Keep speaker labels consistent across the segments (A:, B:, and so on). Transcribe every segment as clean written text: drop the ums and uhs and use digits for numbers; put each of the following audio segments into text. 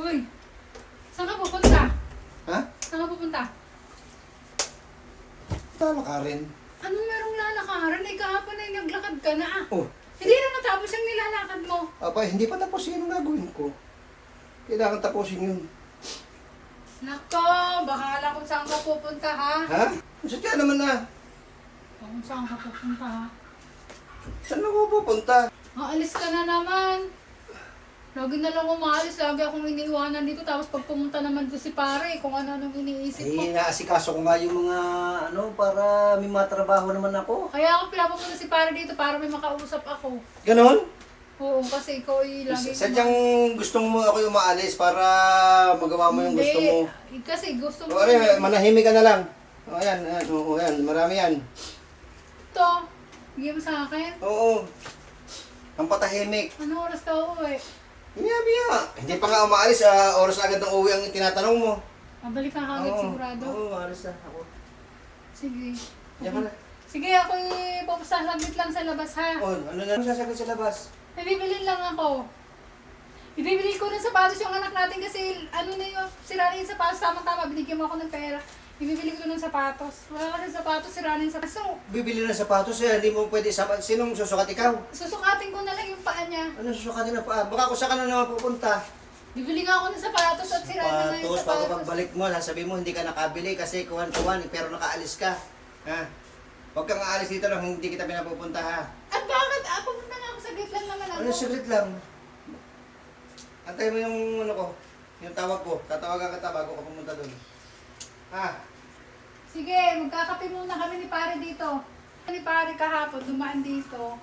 A: Uy, saan ka pupunta?
B: Ha?
A: Saan ka pupunta?
B: Lalakarin.
A: Anong merong lalakaran? Eh, kahapon ay naglakad ka na ah.
B: Oh,
A: Hindi na matapos yung nilalakad mo.
B: aba, hindi pa tapos yun ang gagawin ko. Kailangan tapusin yun.
A: Nako, baka alam kung saan ka pupunta ha.
B: Ha? Sadya naman na.
A: Kung saan ka pupunta ha.
B: Saan ako pupunta?
A: Aalis ka na naman. Lagi na lang umaalis, lagi akong iniiwanan dito. Tapos pag pumunta naman doon si pare, kung ano-anong iniisip ko.
B: Eh, naasikaso ko nga yung mga, para may matrabaho naman ako.
A: Kaya ako pinapupunta si pare dito para may makausap ako.
B: Ganon?
A: Oo, kasi ikaw ay lagi...
B: Sadyang gusto mo ako yung umaalis para magawa mo yung gusto mo.
A: Hindi, kasi gusto mo...
B: O, ayan, manahimik ka na lang. O, ayan, ayan, marami yan.
A: Ito, bigyan mo sa akin.
B: Oo. Ang patahimik.
A: Anong oras ka uuwi?
B: Biya. Hindi pa nga umaalis, oras agad ng uwi ang tinatanong mo.
A: Mabalik ka kagad sigurado.
B: Oo, umaalis na ako.
A: Sige.
B: Diyan ka na.
A: Sige, ako papasasaglit lang sa labas ha.
B: Oh, ano na sasagot sa labas?
A: May bibilin lang ako. Ibibili ko ng sapatos yung anak natin kasi ano na yung sira na yung sapatos. Tama-tama, binigyan mo ako ng pera. Ibibili ko ng sapatos. Wala ka ng sapatos, sira na yung sapatos. So,
B: Bibili ng sapatos hindi mo pwede sama. Sinong susukat ikaw?
A: susukatin ko na lang yung paa niya.
B: Ano susukatin na pa? Baka kung saan ka na naman pupunta.
A: Bibili nga ako ng sapatos at sira na nga yung
B: Sapatos, bago
A: sapatos.
B: pagbalik mo, sasabihin mo hindi ka nakabili kasi kuwan-kuwan, pero nakaalis ka. Ha? Huwag kang aalis dito lang, hindi kita pinapupunta ha.
A: At bakit? Pupunta nga ako, saglit lang naman ako.
B: Ano, saglit lang. Antay mo yung ano ko, yung tawag ko. Tatawagan kita bago ka pumunta doon. Ha?
A: Sige, magkakape muna kami ni pare dito. Ni pare kahapon, dumaan dito.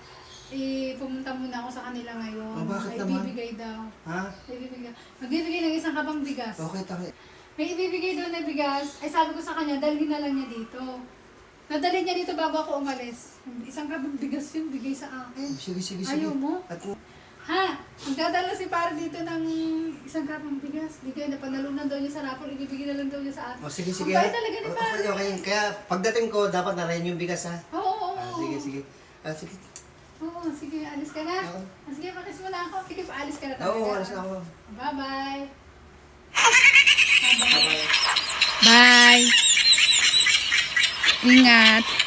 A: Pumunta muna ako sa kanila ngayon.
B: Oh, bakit
A: May
B: naman?
A: ibibigay daw.
B: Ha?
A: Magbibigay ng isang kabang bigas.
B: Okay, tangi.
A: May ibibigay doon na bigas. Ay sabi ko sa kanya, dalhin na lang niya dito. Nadali niya dito bago ako umalis. Isang kabang bigas yun, bigay sa akin.
B: Sige, sige, sige.
A: Ayaw mo?
B: At,
A: Ha? Magdadala si pare dito ng isang kabang bigas. Bigay na panalunan daw niya sa raffle, ibibigay na lang daw niya sa akin.
B: oh, sige, sige.
A: Ang bait talaga ni pare.
B: Okay, okay. Kaya pagdating ko, dapat narayan yung bigas ha.
A: Oo, oo, oo.
B: Sige, sige. Sige.
A: Oo, sige, alis ka na.
B: Oo.
A: Sige, pakis mo na ako. Sige, paalis ka na
B: Oo,
A: talaga.
B: alis na ako.
A: Bye-bye.
B: Bye-bye.
A: Bye. Ingat.